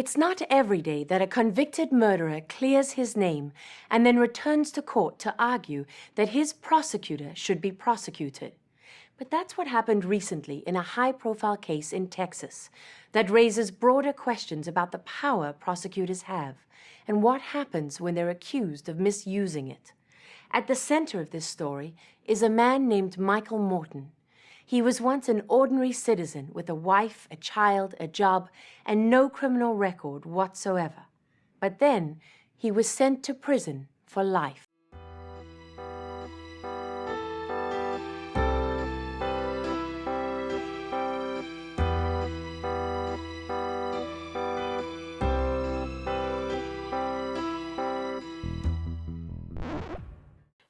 It's not every day that a convicted murderer clears his name and then returns to court to argue that his prosecutor should be prosecuted. But that's what happened recently in a high-profile case in Texas that raises broader questions about the power prosecutors have and what happens when they're accused of misusing it. At the center of this story is a man named Michael Morton. He was once an ordinary citizen with a wife, a child, a job, and no criminal record whatsoever. But then he was sent to prison for life.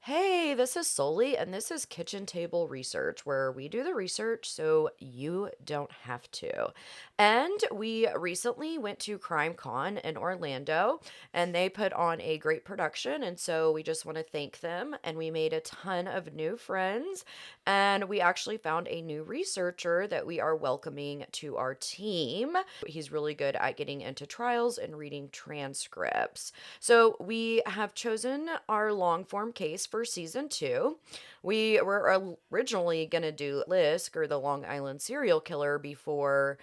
Hey, this is Soli, and this is Kitchen Table Research, where we do the research so you don't have to. And we recently went to CrimeCon in Orlando, and they put on a great production, and so we just want to thank them. And we made a ton of new friends, and we actually found a new researcher that we are welcoming to our team. He's really good at getting into trials and reading transcripts. So we have chosen our long form case for season 2. We were originally going to do Lisk, or the Long Island serial killer, before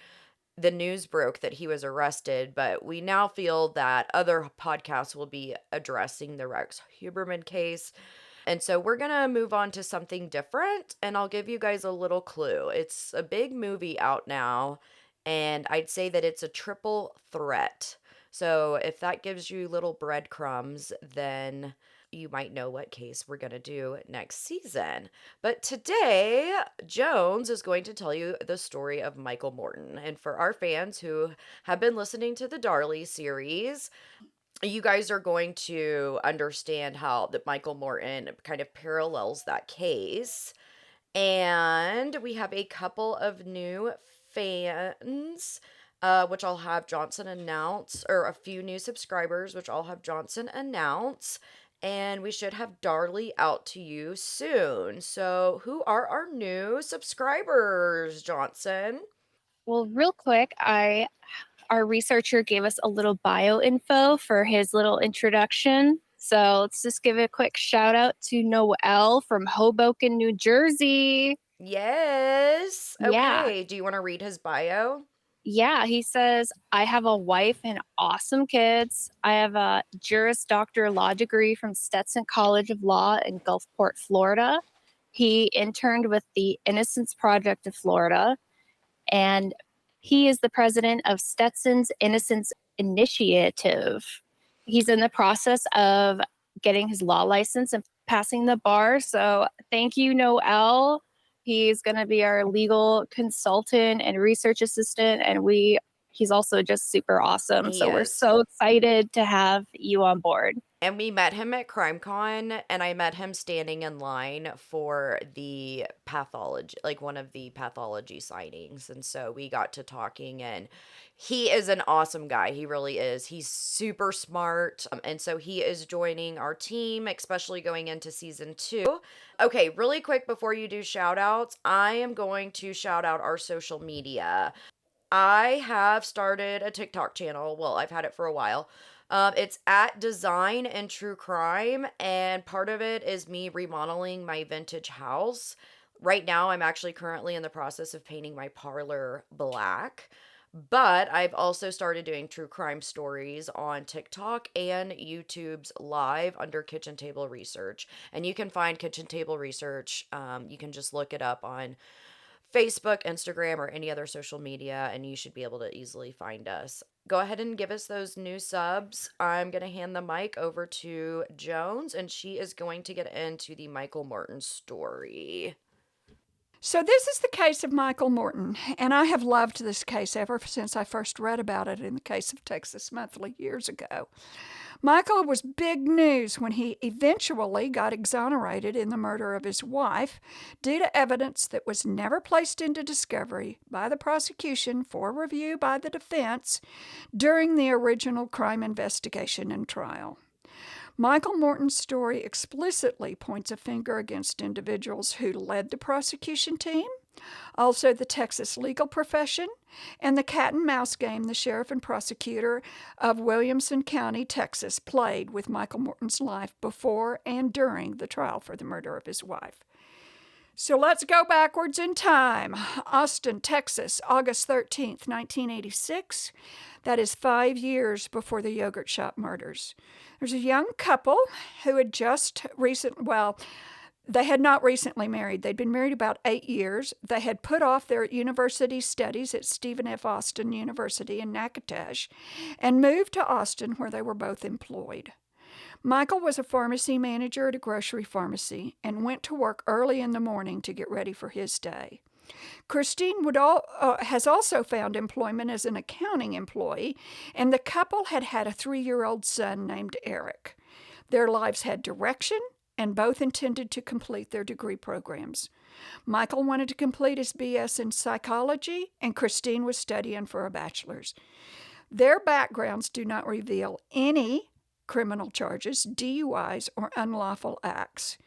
the news broke that he was arrested, but we now feel that other podcasts will be addressing the Rex Huberman case. And so we're going to move on to something different, and I'll give you guys a little clue. It's a big movie out now, and I'd say that it's a triple threat. So if that gives you little breadcrumbs, then you might know what case we're going to do next season. But today, Jones is going to tell you the story of Michael Morton. And for our fans who have been listening to the Darley series, you guys are going to understand how that Michael Morton kind of parallels that case. And we have a couple of new fans, which I'll have Johnson announce, or a few new subscribers, which I'll have Johnson announce. And we should have Darley out to you soon. So, who are our new subscribers, Johnson? Well, real quick, our researcher gave us a little bio info for his little introduction. So let's just give a quick shout out to Noel from Hoboken, New Jersey. Yes. Yeah. Okay. Do you want to read his bio? Yeah, he says, I have a wife and awesome kids. I have a Juris Doctor law degree from Stetson College of Law in Gulfport, Florida. He interned with the Innocence Project of Florida, and he is the president of Stetson's Innocence Initiative. He's in the process of getting his law license and passing the bar. So thank you, Noel. He's going to be our legal consultant and research assistant, and he's also just super awesome. He So we're is. so excited to have you on board. And we met him at CrimeCon, and I met him standing in line for the pathology, like one of the pathology signings. And so we got to talking, and he is an awesome guy. He really is. He's super smart. And so he is joining our team, especially going into season 2. Okay, really quick before you do shout outs, I am going to shout out our social media. I have started a TikTok channel. Well, I've had it for a while. It's at Design and True Crime, and part of it is me remodeling my vintage house. Right now, I'm actually currently in the process of painting my parlor black. But I've also started doing true crime stories on TikTok and YouTube's live under Kitchen Table Research. And you can find Kitchen Table Research. You can just look it up on Facebook, Instagram, or any other social media, and you should be able to easily find us. Go ahead and give us those new subs. I'm going to hand the mic over to Jones, and she is going to get into the Michael Morton story. So this is the case of Michael Morton, and I have loved this case ever since I first read about it in the Case of Texas Monthly years ago. Michael was big news when he eventually got exonerated in the murder of his wife due to evidence that was never placed into discovery by the prosecution for review by the defense during the original crime investigation and trial. Michael Morton's story explicitly points a finger against individuals who led the prosecution team, Also, the Texas legal profession, and the cat and mouse game the sheriff and prosecutor of Williamson County, Texas, played with Michael Morton's life before and during the trial for the murder of his wife. So let's go backwards in time. Austin, Texas, August 13th, 1986. That is 5 years before the yogurt shop murders. There's a young couple who had they had not recently married. They'd been married about 8 years. They had put off their university studies at Stephen F. Austin University in Natchitoches and moved to Austin, where they were both employed. Michael was a pharmacy manager at a grocery pharmacy and went to work early in the morning to get ready for his day. Christine has also found employment as an accounting employee, and the couple had had a 3-year-old son named Eric. Their lives had direction, and both intended to complete their degree programs. Michael wanted to complete his BS in psychology, and Christine was studying for a bachelor's. Their backgrounds do not reveal any criminal charges, DUIs, or unlawful acts.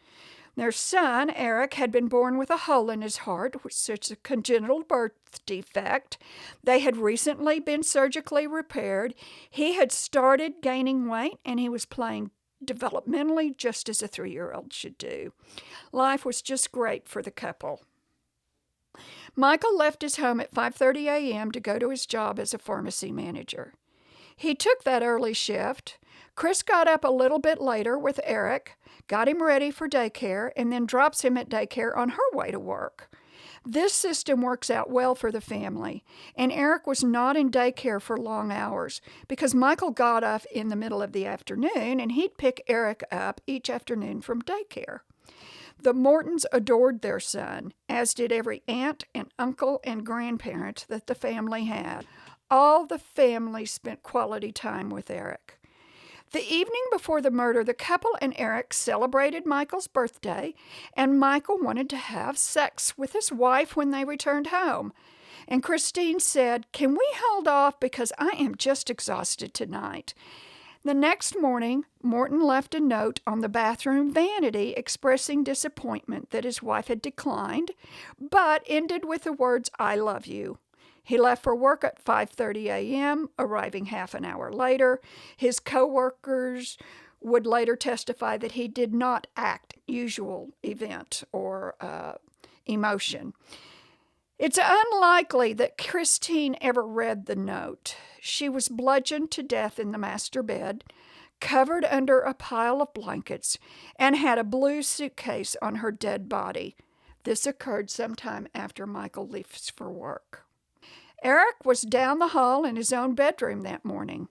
Their son, Eric, had been born with a hole in his heart, which is a congenital birth defect. They had recently been surgically repaired. He had started gaining weight, and he was playing developmentally just as a 3-year-old should do. Life was just great for the couple. Michael left his home at 5:30 a.m. to go to his job as a pharmacy manager. He took that early shift. Chris got up a little bit later with Eric, got him ready for daycare, and then drops him at daycare on her way to work. This system works out well for the family, and Eric was not in daycare for long hours because Michael got up in the middle of the afternoon, and he'd pick Eric up each afternoon from daycare. The Mortons adored their son, as did every aunt and uncle and grandparent that the family had. All the family spent quality time with Eric. The evening before the murder, the couple and Eric celebrated Michael's birthday, and Michael wanted to have sex with his wife when they returned home. And Christine said, "Can we hold off because I am just exhausted tonight?" The next morning, Morton left a note on the bathroom vanity expressing disappointment that his wife had declined, but ended with the words, "I love you." He left for work at 5:30 a.m., arriving half an hour later. His co-workers would later testify that he did not act usual event or emotion. It's unlikely that Christine ever read the note. She was bludgeoned to death in the master bed, covered under a pile of blankets, and had a blue suitcase on her dead body. This occurred sometime after Michael leaves for work. Eric was down the hall in his own bedroom that morning.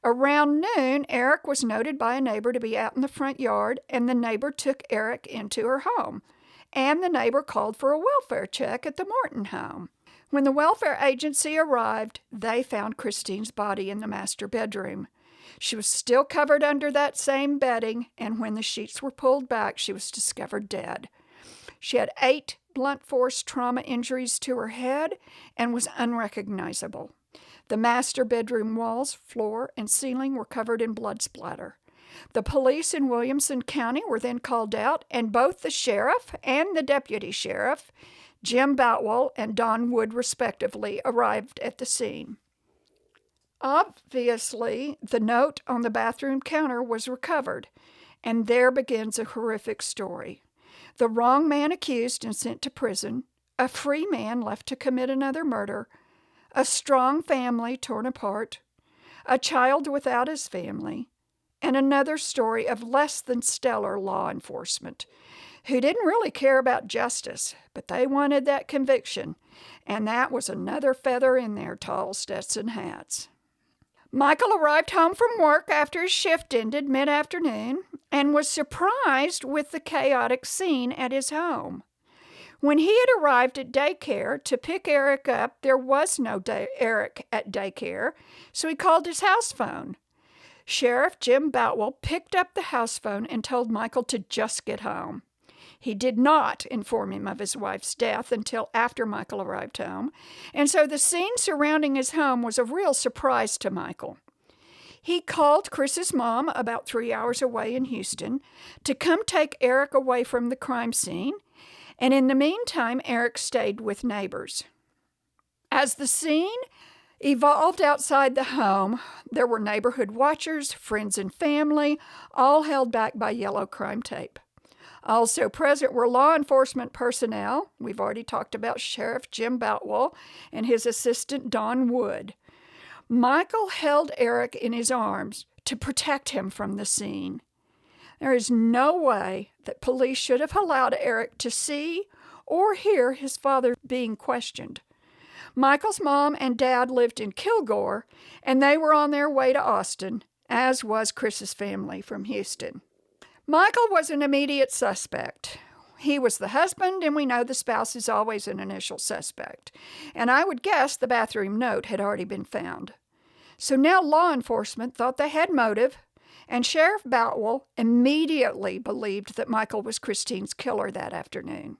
Around noon, Eric was noted by a neighbor to be out in the front yard, and the neighbor took Eric into her home. And the neighbor called for a welfare check at the Morton home. When the welfare agency arrived, they found Christine's body in the master bedroom. She was still covered under that same bedding, and when the sheets were pulled back, she was discovered dead. She had 8 blunt force trauma injuries to her head and was unrecognizable. The master bedroom walls, floor, and ceiling were covered in blood splatter. The police in Williamson County were then called out, and both the sheriff and the deputy sheriff, Jim Boutwell and Don Wood respectively, arrived at the scene. Obviously, the note on the bathroom counter was recovered, and there begins a horrific story. The wrong man accused and sent to prison, a free man left to commit another murder, a strong family torn apart, a child without his family, and another story of less than stellar law enforcement who didn't really care about justice, but they wanted that conviction, and that was another feather in their tall Stetson hats. Michael arrived home from work after his shift ended mid-afternoon and was surprised with the chaotic scene at his home. When he had arrived at daycare to pick Eric up, there was no Eric at daycare, so he called his house phone. Sheriff Jim Boutwell picked up the house phone and told Michael to just get home. He did not inform him of his wife's death until after Michael arrived home, and so the scene surrounding his home was a real surprise to Michael. He called Chris's mom, about 3 hours away in Houston, to come take Eric away from the crime scene, And in the meantime, Eric stayed with neighbors. As the scene evolved outside the home, there were neighborhood watchers, friends and family, all held back by yellow crime tape. Also present were law enforcement personnel. We've already talked about Sheriff Jim Boutwell and his assistant Don Wood. Michael held Eric in his arms to protect him from the scene. There is no way that police should have allowed Eric to see or hear his father being questioned. Michael's mom and dad lived in Kilgore, and they were on their way to Austin, as was Chris's family from Houston. Michael was an immediate suspect. He was the husband, and we know the spouse is always an initial suspect. And I would guess the bathroom note had already been found. So now law enforcement thought they had motive, and Sheriff Boutwell immediately believed that Michael was Christine's killer that afternoon.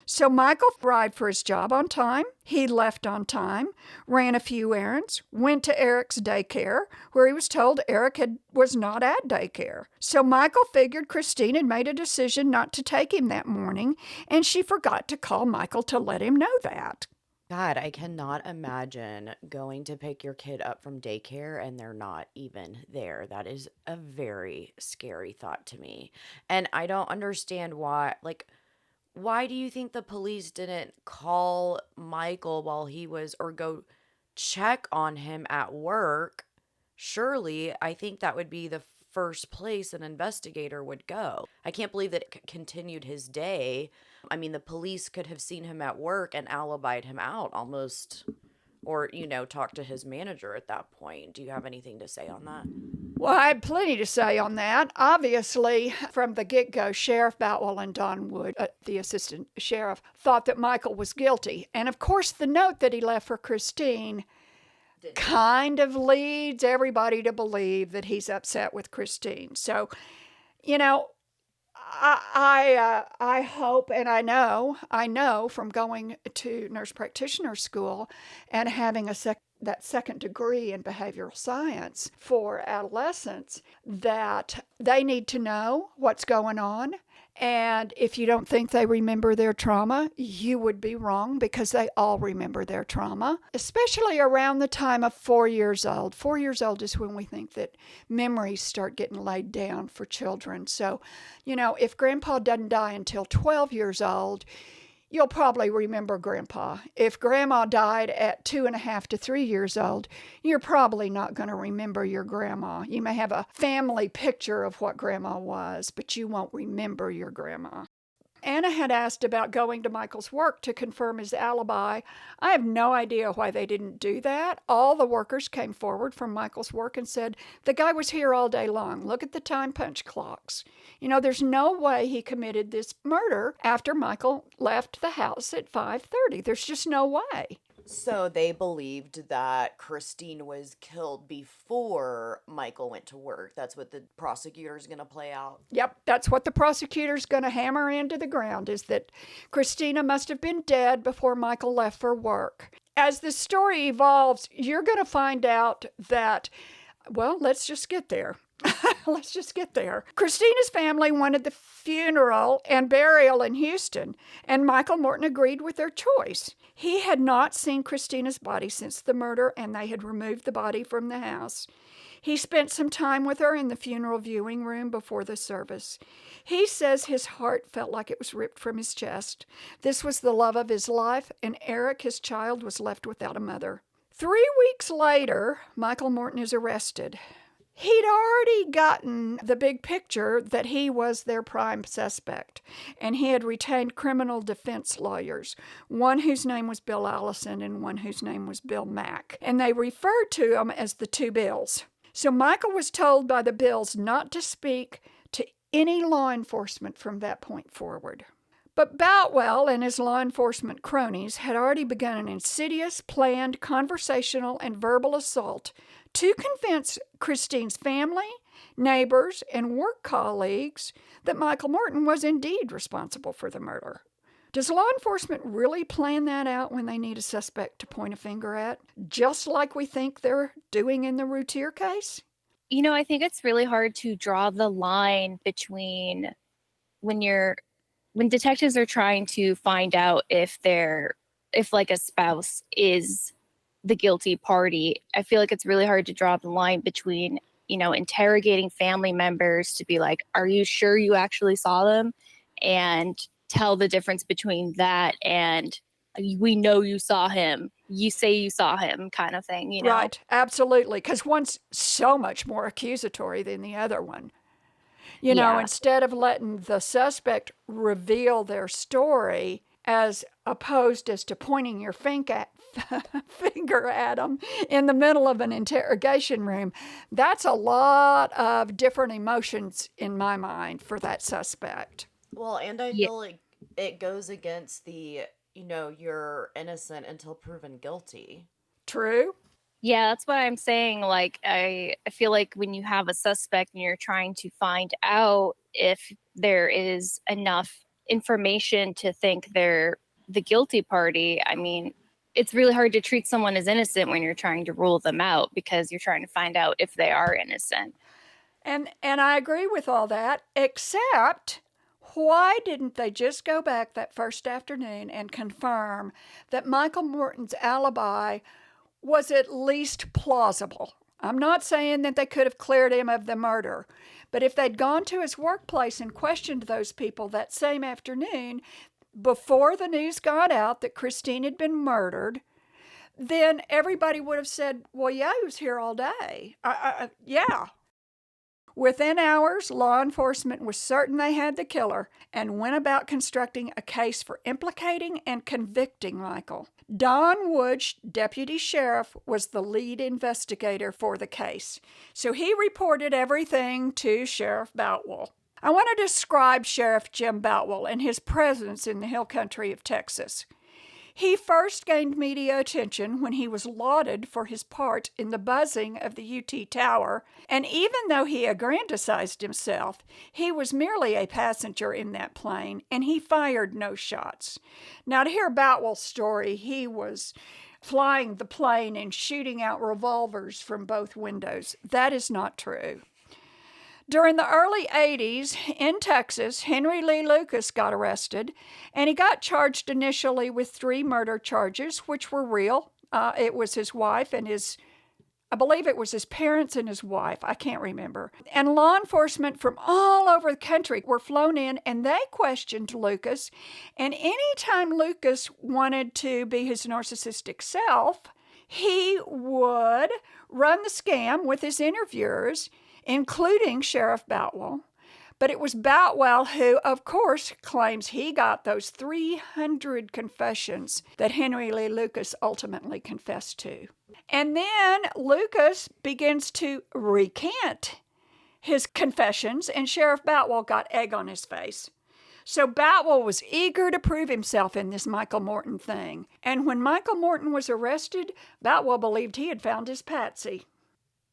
So Michael arrived for his job on time. He left on time, ran a few errands, went to Eric's daycare, where he was told Eric was not at daycare. So Michael figured Christine had made a decision not to take him that morning, and she forgot to call Michael to let him know that. God, I cannot imagine going to pick your kid up from daycare and they're not even there. That is a very scary thought to me. And I don't understand why do you think the police didn't call Michael while he was, or go check on him at work? Surely, I think that would be the first place an investigator would go. I can't believe that it continued his day. I mean, the police could have seen him at work and alibied him out almost, or, talk to his manager at that point. Do you have anything to say on that? Well, I had plenty to say on that. Obviously, from the get-go, Sheriff Boutwell and Don Wood, the assistant sheriff, thought that Michael was guilty. And of course, the note that he left for Christine kind of leads everybody to believe that he's upset with Christine. So, I hope, and I know from going to nurse practitioner school and having that second degree in behavioral science for adolescents, that they need to know what's going on. And if you don't think they remember their trauma, you would be wrong, because they all remember their trauma, especially around the time of 4 years old. 4 years old is when we think that memories start getting laid down for children. So, if Grandpa doesn't die until 12 years old, you'll probably remember Grandpa. If Grandma died at 2.5 to 3 years old, you're probably not going to remember your grandma. You may have a family picture of what Grandma was, but you won't remember your grandma. Anna had asked about going to Michael's work to confirm his alibi. I have no idea why they didn't do that. All the workers came forward from Michael's work and said, the guy was here all day long. Look at the time punch clocks. There's no way he committed this murder after Michael left the house at 5:30. There's just no way. So they believed that Christine was killed before Michael went to work. That's what the prosecutor's going to play out. Yep, that's what the prosecutor's going to hammer into the ground, is that Christina must have been dead before Michael left for work. As the story evolves, you're going to find out that, well, let's just get there. Let's just get there. Christina's family wanted the funeral and burial in Houston, and Michael Morton agreed with their choice. He had not seen Christina's body since the murder, and they had removed the body from the house. He spent some time with her in the funeral viewing room before the service. He says his heart felt like it was ripped from his chest. This was the love of his life, and Eric, his child, was left without a mother. 3 weeks later, Michael Morton is arrested. He'd already gotten the big picture that he was their prime suspect, and he had retained criminal defense lawyers, one whose name was Bill Allison and one whose name was Bill Mack, and they referred to them as the two Bills. So Michael was told by the Bills not to speak to any law enforcement from that point forward. But Boutwell and his law enforcement cronies had already begun an insidious, planned, conversational, and verbal assault to convince Christine's family, neighbors, and work colleagues that Michael Morton was indeed responsible for the murder. Does law enforcement really plan that out when they need a suspect to point a finger at, just like we think they're doing in the Routier case? I think it's really hard to draw the line between when you're when detectives are trying to find out if like a spouse is the guilty party, I feel like it's really hard to draw the line between, interrogating family members to be like, are you sure you actually saw them? And tell the difference between that and we know you saw him. You say you saw him kind of thing. Right, absolutely, because one's so much more accusatory than the other one. Yeah. Instead of letting the suspect reveal their story as opposed as to pointing your finger at them in the middle of an interrogation room, that's a lot of different emotions in my mind for that suspect. Well, and I Yeah. feel like it goes against the, you're innocent until proven guilty. True? Yeah, that's what I'm saying. Like, I feel like when you have a suspect and you're trying to find out if there is enough information to think they're the guilty party, I mean, it's really hard to treat someone as innocent when you're trying to rule them out because you're trying to find out if they are innocent. And I agree with all that, except why didn't they just go back that first afternoon and confirm that Michael Morton's alibi was at least plausible? I'm not saying that they could have cleared him of the murder, but if they'd gone to his workplace and questioned those people that same afternoon before the news got out that Christine had been murdered, then everybody would have said, well, yeah, he was here all day. Yeah. Within hours, law enforcement was certain they had the killer and went about constructing a case for implicating and convicting Michael. Don Woods, deputy sheriff, was the lead investigator for the case, so he reported everything to Sheriff Boutwell. I want to describe Sheriff Jim Boutwell and his presence in the hill country of Texas. He first gained media attention when he was lauded for his part in the buzzing of the UT Tower, and even though he aggrandized himself, he was merely a passenger in that plane, and he fired no shots. Now, to hear Boutwell's story, he was flying the plane and shooting out revolvers from both windows. That is not true. During the early 80s in Texas, Henry Lee Lucas got arrested, and he got charged initially with 3 murder charges, which were real. It was his wife and I believe it was his parents and his wife. I can't remember. And law enforcement from all over the country were flown in, and they questioned Lucas. And anytime Lucas wanted to be his narcissistic self, he would run the scam with his interviewers, including Sheriff Boutwell. But it was Boutwell who, of course, claims he got those 300 confessions that Henry Lee Lucas ultimately confessed to. And then Lucas begins to recant his confessions, and Sheriff Boutwell got egg on his face. So Boutwell was eager to prove himself in this Michael Morton thing. And when Michael Morton was arrested, Boutwell believed he had found his patsy.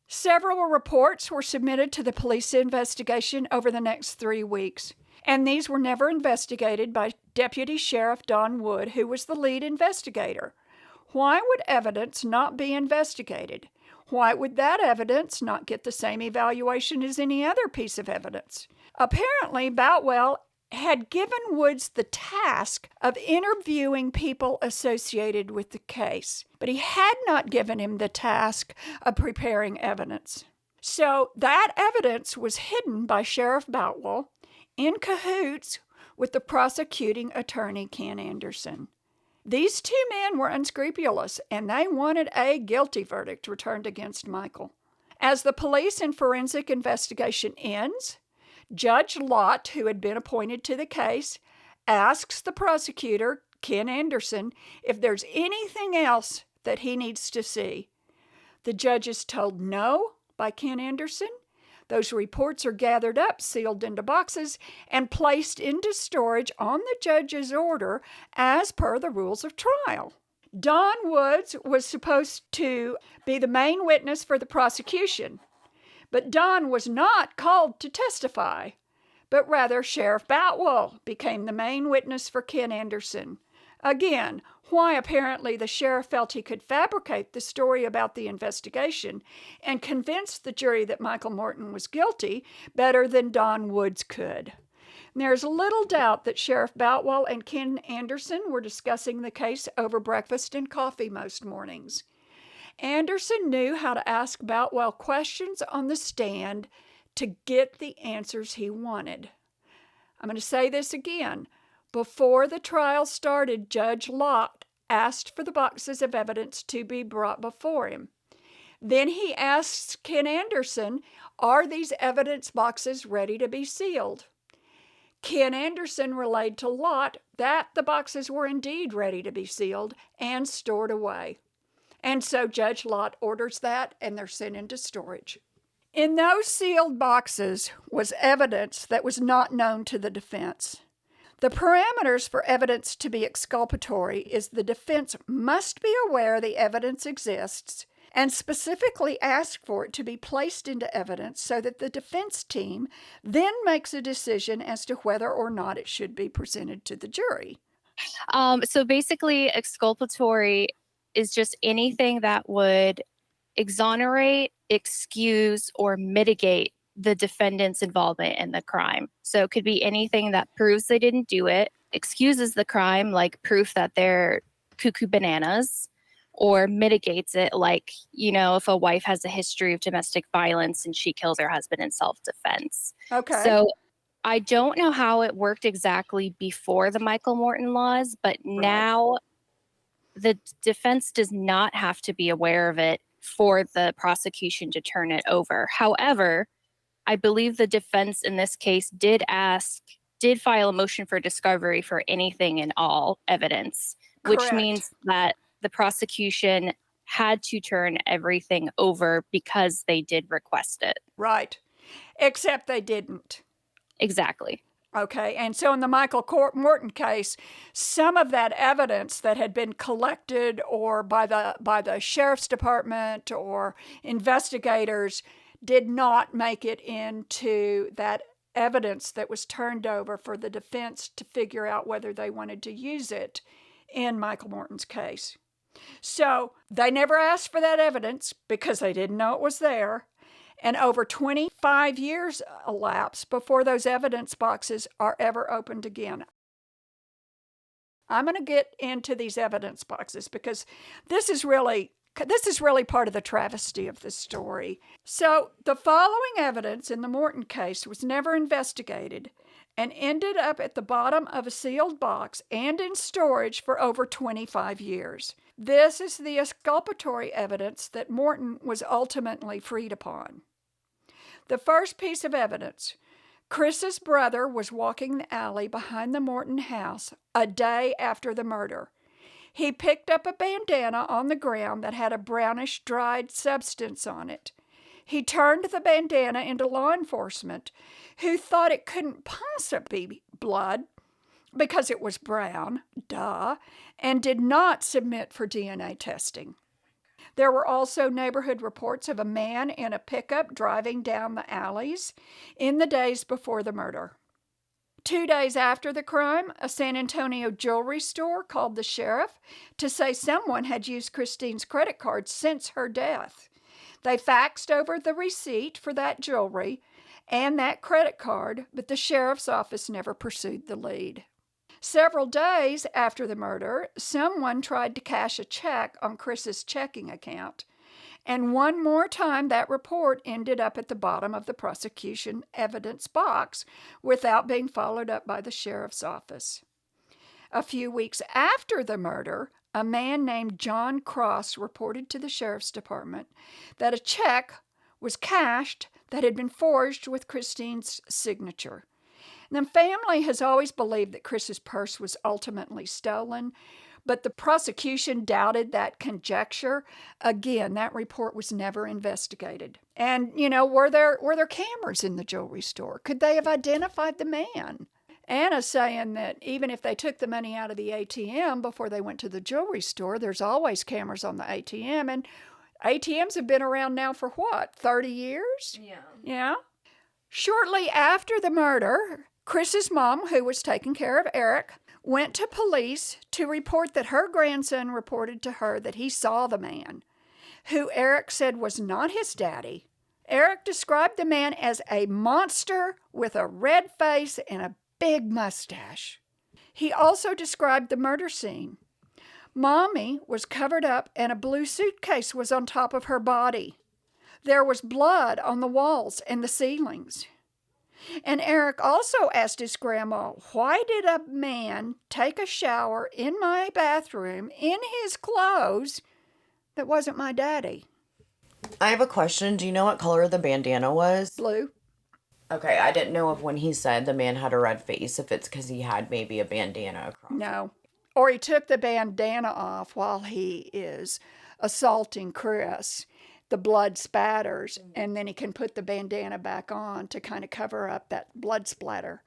Several reports were submitted to the police investigation over the next 3 weeks, and these were never investigated by Deputy Sheriff Don Wood, who was the lead investigator. Why would evidence not be investigated? Why would that evidence not get the same evaluation as any other piece of evidence? Apparently, Boutwell had given Woods the task of interviewing people associated with the case, but he had not given him the task of preparing evidence. So that evidence was hidden by Sheriff Boutwell in cahoots with the prosecuting attorney, Ken Anderson. These 2 men were unscrupulous, and they wanted a guilty verdict returned against Michael. As the police and forensic investigation ends, Judge Lott, who had been appointed to the case, asks the prosecutor, Ken Anderson, if there's anything else that he needs to see. The judge is told no by Ken Anderson. Those reports are gathered up, sealed into boxes, and placed into storage on the judge's order as per the rules of trial. Don Woods was supposed to be the main witness for the prosecution, but Don was not called to testify, but rather Sheriff Boutwell became the main witness for Ken Anderson. Again, why apparently the sheriff felt he could fabricate the story about the investigation and convince the jury that Michael Morton was guilty better than Don Woods could. There's little doubt that Sheriff Boutwell and Ken Anderson were discussing the case over breakfast and coffee most mornings. Anderson knew how to ask Boutwell questions on the stand to get the answers he wanted. I'm going to say this again. Before the trial started, Judge Lott asked for the boxes of evidence to be brought before him. Then he asked Ken Anderson, are these evidence boxes ready to be sealed? Ken Anderson relayed to Lott that the boxes were indeed ready to be sealed and stored away. And so Judge Lott orders that, and they're sent into storage. In those sealed boxes was evidence that was not known to the defense. The parameters for evidence to be exculpatory is the defense must be aware the evidence exists and specifically ask for it to be placed into evidence so that the defense team then makes a decision as to whether or not it should be presented to the jury. So basically, exculpatory is just anything that would exonerate, excuse, or mitigate the defendant's involvement in the crime. So it could be anything that proves they didn't do it, excuses the crime, like proof that they're cuckoo bananas, or mitigates it, like, if a wife has a history of domestic violence and she kills her husband in self-defense. Okay. So I don't know how it worked exactly before the Michael Morton laws, but now the defense does not have to be aware of it for the prosecution to turn it over. However, I believe the defense in this case did file a motion for discovery for anything and all evidence, which Correct. means that the prosecution had to turn everything over because they did request it. Right. Except they didn't. Exactly. Okay, and so in the Michael Morton case, some of that evidence that had been collected or by the sheriff's department or investigators did not make it into that evidence that was turned over for the defense to figure out whether they wanted to use it in Michael Morton's case. So they never asked for that evidence because they didn't know it was there. And over 25 years elapse before those evidence boxes are ever opened again. I'm going to get into these evidence boxes because this is really part of the travesty of this story. So the following evidence in the Morton case was never investigated and ended up at the bottom of a sealed box and in storage for over 25 years. This is the exculpatory evidence that Morton was ultimately freed upon. The first piece of evidence: Chris's brother was walking the alley behind the Morton house a day after the murder. He picked up a bandana on the ground that had a brownish dried substance on it. He turned the bandana into law enforcement, who thought it couldn't possibly be blood because it was brown, and did not submit for DNA testing. There were also neighborhood reports of a man in a pickup driving down the alleys in the days before the murder. 2 days after the crime, a San Antonio jewelry store called the sheriff to say someone had used Christine's credit card since her death. They faxed over the receipt for that jewelry and that credit card, but the sheriff's office never pursued the lead. Several days after the murder, someone tried to cash a check on Chris's checking account. And one more time, that report ended up at the bottom of the prosecution evidence box without being followed up by the sheriff's office. A few weeks after the murder, a man named John Cross reported to the sheriff's department that a check was cashed that had been forged with Christine's signature. The family has always believed that Chris's purse was ultimately stolen, but the prosecution doubted that conjecture. Again, that report was never investigated. And, were there cameras in the jewelry store? Could they have identified the man? Anna's saying that even if they took the money out of the ATM before they went to the jewelry store, there's always cameras on the ATM. And ATMs have been around now for what, 30 years? Yeah. Shortly after the murder, Chris's mom, who was taking care of Eric, went to police to report that her grandson reported to her that he saw the man, who Eric said was not his daddy. Eric described the man as a monster with a red face and a big mustache. He also described the murder scene. Mommy was covered up and a blue suitcase was on top of her body. There was blood on the walls and the ceilings. And Eric also asked his grandma, why did a man take a shower in my bathroom in his clothes that wasn't my daddy? I have a question. Do you know what color the bandana was? Blue. Okay, I didn't know if when he said the man had a red face, if it's because he had maybe a bandana across. No. Or he took the bandana off while he is assaulting Chris. The blood spatters, and then he can put the bandana back on to kind of cover up that blood splatter.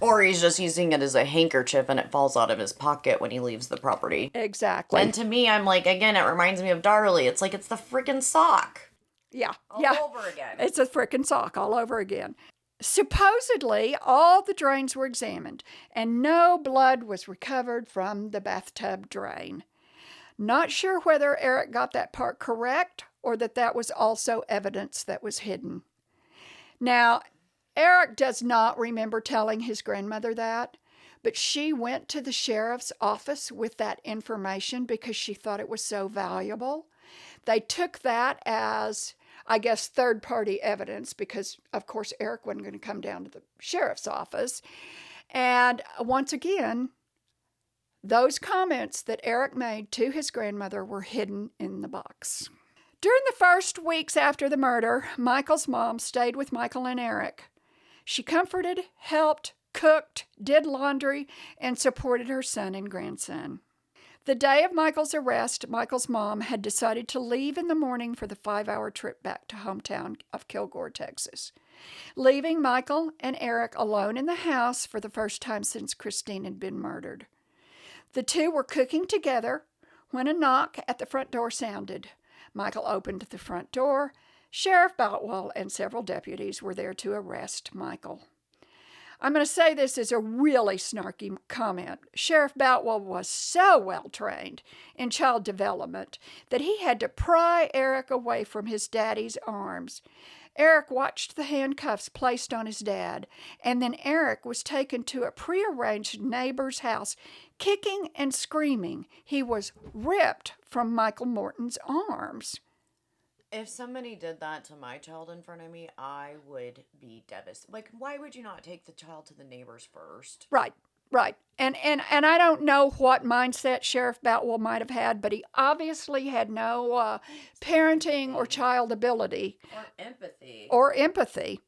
Or he's just using it as a handkerchief and it falls out of his pocket when he leaves the property. Exactly. And to me, I'm like, again, it reminds me of Darley. It's like it's the freaking sock. Yeah. All over again. It's a frickin' sock all over again. Supposedly, all the drains were examined, and no blood was recovered from the bathtub drain. Not sure whether Eric got that part correct or that was also evidence that was hidden. Now, Eric does not remember telling his grandmother that, but she went to the sheriff's office with that information because she thought it was so valuable. They took that as, I guess, third-party evidence because, of course, Eric wasn't going to come down to the sheriff's office. And once again, those comments that Eric made to his grandmother were hidden in the box. During the first weeks after the murder, Michael's mom stayed with Michael and Eric. She comforted, helped, cooked, did laundry, and supported her son and grandson. The day of Michael's arrest, Michael's mom had decided to leave in the morning for the 5-hour trip back to hometown of Kilgore, Texas, leaving Michael and Eric alone in the house for the first time since Christine had been murdered. The two were cooking together when a knock at the front door sounded. Michael opened the front door. Sheriff Boutwell and several deputies were there to arrest Michael. I'm going to say this as a really snarky comment. Sheriff Boutwell was so well trained in child development that he had to pry Eric away from his daddy's arms. Eric watched the handcuffs placed on his dad, and then Eric was taken to a prearranged neighbor's house, kicking and screaming. He was ripped from Michael Morton's arms. If somebody did that to my child in front of me, I would be devastated. Like, why would you not take the child to the neighbors first? Right. And I don't know what mindset Sheriff Boutwell might have had, but he obviously had no parenting or child ability. Or empathy.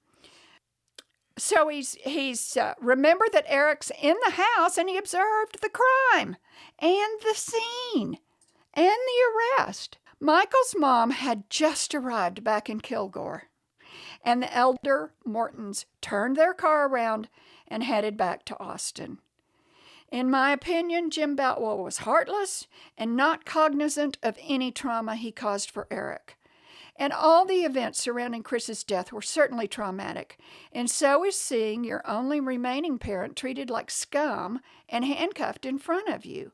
So he's remember that Eric's in the house and he observed the crime and the scene and the arrest. Michael's mom had just arrived back in Kilgore, and the elder Mortons turned their car around and headed back to Austin. In my opinion, Jim Boutwell was heartless and not cognizant of any trauma he caused for Eric. And all the events surrounding Chris's death were certainly traumatic, and so is seeing your only remaining parent treated like scum and handcuffed in front of you.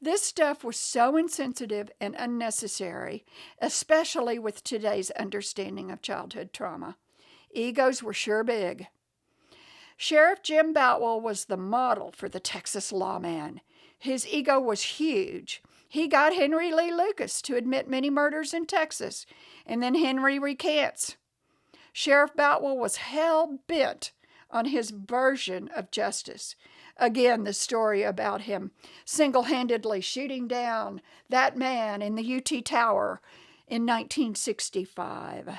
This stuff was so insensitive and unnecessary, especially with today's understanding of childhood trauma. Egos were sure big. Sheriff Jim Boutwell was the model for the Texas lawman. His ego was huge. He got Henry Lee Lucas to admit many murders in Texas, and then Henry recants. Sheriff Boutwell was hell-bent on his version of justice. Again, the story about him single-handedly shooting down that man in the UT Tower in 1965.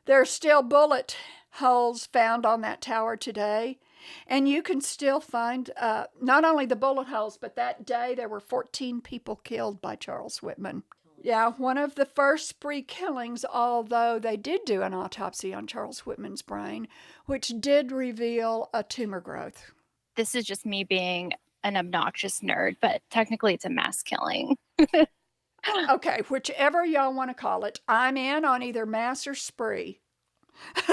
There are still bullet holes found on that tower today, and you can still find not only the bullet holes, but that day there were 14 people killed by Charles Whitman. Yeah, one of the first spree killings, although they did do an autopsy on Charles Whitman's brain, which did reveal a tumor growth. This is just me being an obnoxious nerd, but technically it's a mass killing. Okay, whichever y'all want to call it, I'm in on either mass or spree.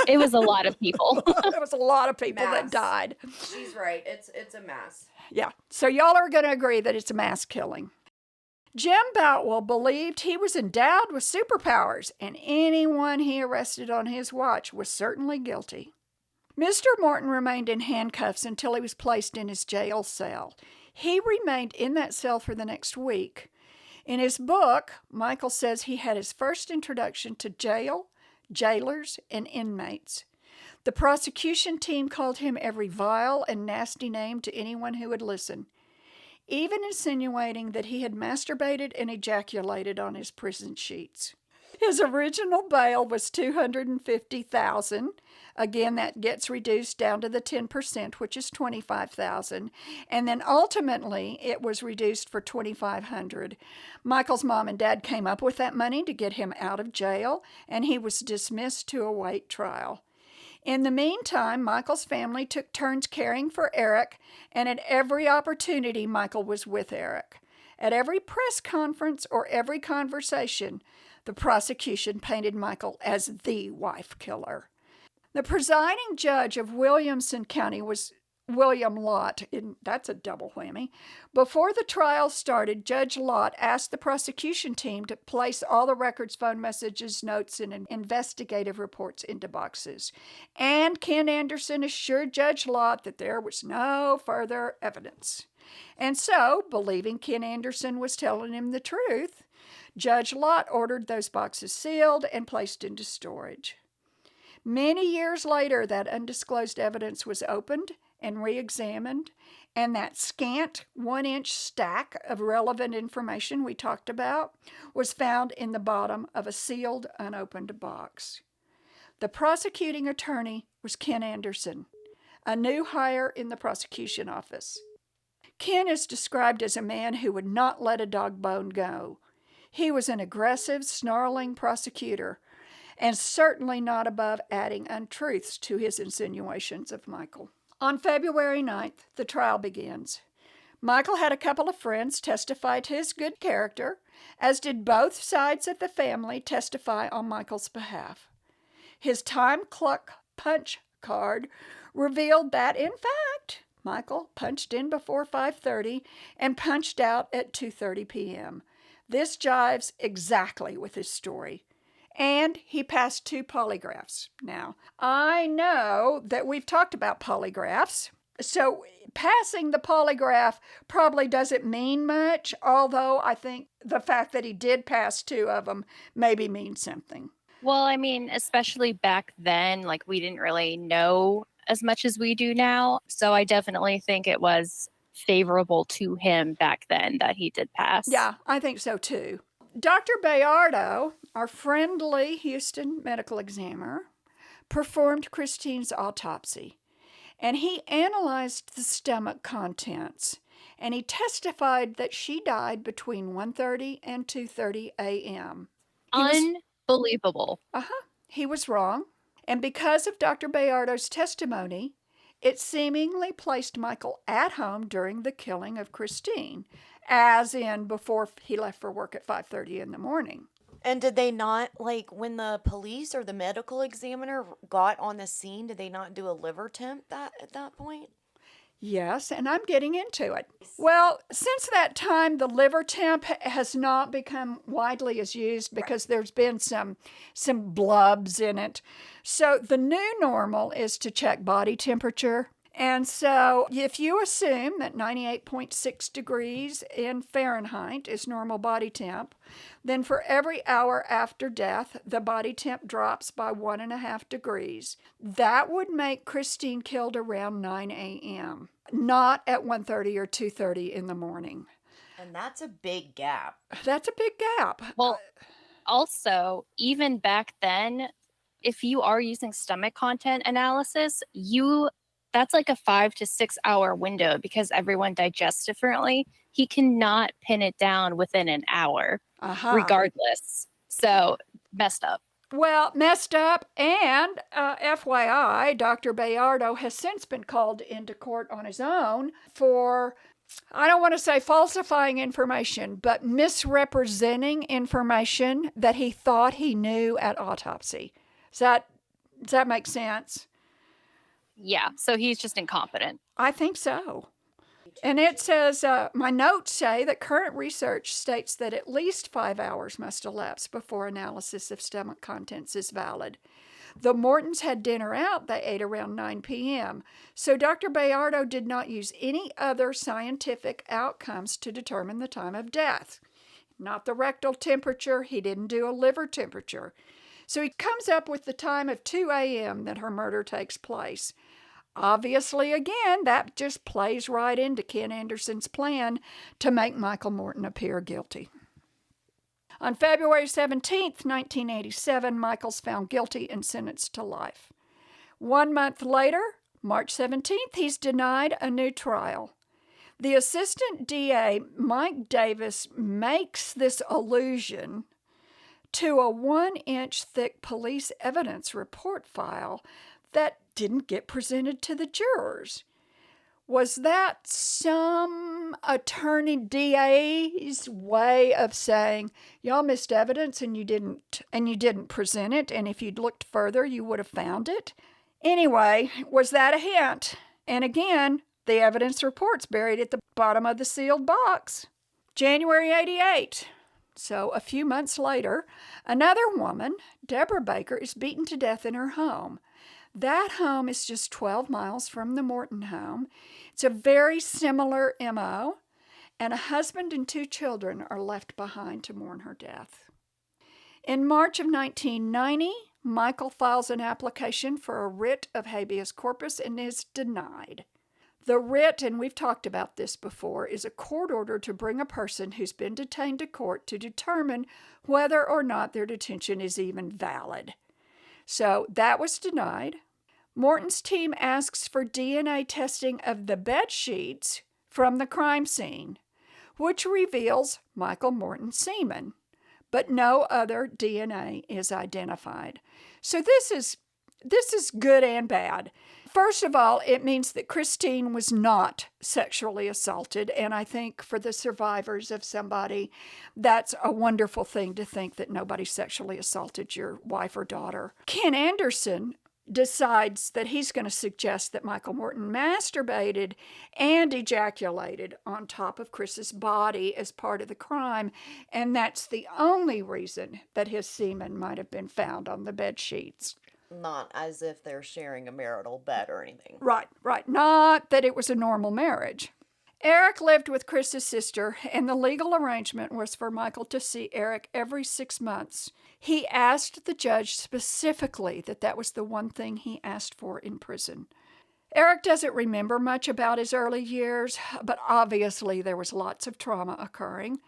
It was a lot of people. There was a lot of people that died. She's right. It's a mass. Yeah, so y'all are going to agree that it's a mass killing. Jim Boutwell believed he was endowed with superpowers, and anyone he arrested on his watch was certainly guilty. Mr. Morton remained in handcuffs until he was placed in his jail cell. He remained in that cell for the next week. In his book, Michael says he had his first introduction to jail, jailers, and inmates. The prosecution team called him every vile and nasty name to anyone who would listen, even insinuating that he had masturbated and ejaculated on his prison sheets. His original bail was $250,000. Again, that gets reduced down to the 10%, which is $25,000. And then ultimately, it was reduced for $2,500. Michael's mom and dad came up with that money to get him out of jail, and he was dismissed to await trial. In the meantime, Michael's family took turns caring for Eric, and at every opportunity, Michael was with Eric. At every press conference or every conversation, the prosecution painted Michael as the wife killer. The presiding judge of Williamson County was William Lott. That's a double whammy. Before the trial started, Judge Lott asked the prosecution team to place all the records, phone messages, notes, and investigative reports into boxes. And Ken Anderson assured Judge Lott that there was no further evidence. And so, believing Ken Anderson was telling him the truth, Judge Lott ordered those boxes sealed and placed into storage. Many years later, that undisclosed evidence was opened and re-examined, and that scant 1-inch stack of relevant information we talked about was found in the bottom of a sealed, unopened box. The prosecuting attorney was Ken Anderson, a new hire in the prosecution office. Ken is described as a man who would not let a dog bone go. He was an aggressive, snarling prosecutor, and certainly not above adding untruths to his insinuations of Michael. On February 9th, the trial begins. Michael had a couple of friends testify to his good character, as did both sides of the family testify on Michael's behalf. His time clock punch card revealed that, in fact, Michael punched in before 5:30 and punched out at 2:30 p.m. This jives exactly with his story. And he passed 2 polygraphs. Now, I know that we've talked about polygraphs, so passing the polygraph probably doesn't mean much, although I think the fact that he did pass 2 of them maybe means something. Well, I mean, especially back then, like we didn't really know as much as we do now. So I definitely think it was favorable to him back then that he did pass. Yeah, I think so too. Dr. Bayardo, our friendly Houston medical examiner, performed Christine's autopsy, and he analyzed the stomach contents, and he testified that she died between 1:30 and 2:30 a.m. Unbelievable. He was wrong, and because of Dr. Bayardo's testimony, it seemingly placed Michael at home during the killing of Christine, as in before he left for work at 5:30 in the morning. And did they not, like, when the police or the medical examiner got on the scene, did they not do a liver temp at that point? Yes, and I'm getting into it. Well, since that time, the liver temp has not become widely as used because there's been some blubs in it. So the new normal is to check body temperature. And so if you assume that 98.6 degrees in Fahrenheit is normal body temp, then for every hour after death, the body temp drops by 1.5 degrees. That would make Christine killed around 9 a.m., not at 1:30 or 2:30 in the morning. And that's a big gap. That's a big gap. Well, also, even back then, if you are using stomach content analysis, that's like a 5 to 6 hour window because everyone digests differently. He cannot pin it down within an hour, regardless. So messed up. Well, messed up, and FYI, Dr. Bayardo has since been called into court on his own for, I don't want to say falsifying information, but misrepresenting information that he thought he knew at autopsy. Does that make sense? Yeah, so he's just incompetent. I think so. And it says, my notes say that current research states that at least 5 hours must elapse before analysis of stomach contents is valid. The Mortons had dinner out. They ate around 9 p.m. So Dr. Bayardo did not use any other scientific outcomes to determine the time of death. Not the rectal temperature. He didn't do a liver temperature. So he comes up with the time of 2 a.m. that her murder takes place. Obviously, again, that just plays right into Ken Anderson's plan to make Michael Morton appear guilty. On February 17, 1987, Michael's found guilty and sentenced to life. 1 month later, March 17th, he's denied a new trial. The assistant DA, Mike Davis, makes this allusion to a 1-inch thick police evidence report file that didn't get presented to the jurors. Was that some attorney DA's way of saying, y'all missed evidence and you didn't present it, and if you'd looked further, you would have found it? Anyway, was that a hint? And again, the evidence report's buried at the bottom of the sealed box. January 88. So a few months later, another woman, Deborah Baker, is beaten to death in her home. That home is just 12 miles from the Morton home. It's a very similar MO, and a husband and 2 children are left behind to mourn her death. In March of 1990, Michael files an application for a writ of habeas corpus and is denied. The writ, and we've talked about this before, is a court order to bring a person who's been detained to court to determine whether or not their detention is even valid. So that was denied. Morton's team asks for DNA testing of the bed sheets from the crime scene, which reveals Michael Morton's semen, but no other DNA is identified. So this is good and bad. First of all, it means that Christine was not sexually assaulted, and I think for the survivors of somebody, that's a wonderful thing to think that nobody sexually assaulted your wife or daughter. Ken Anderson decides that he's going to suggest that Michael Morton masturbated and ejaculated on top of Chris's body as part of the crime, and that's the only reason that his semen might have been found on the bed sheets. Not as if they're sharing a marital bed or anything. Right. Not that it was a normal marriage. Eric lived with Chris's sister, and the legal arrangement was for Michael to see Eric every 6 months. He asked the judge specifically that was the one thing he asked for in prison. Eric doesn't remember much about his early years, but obviously there was lots of trauma occurring.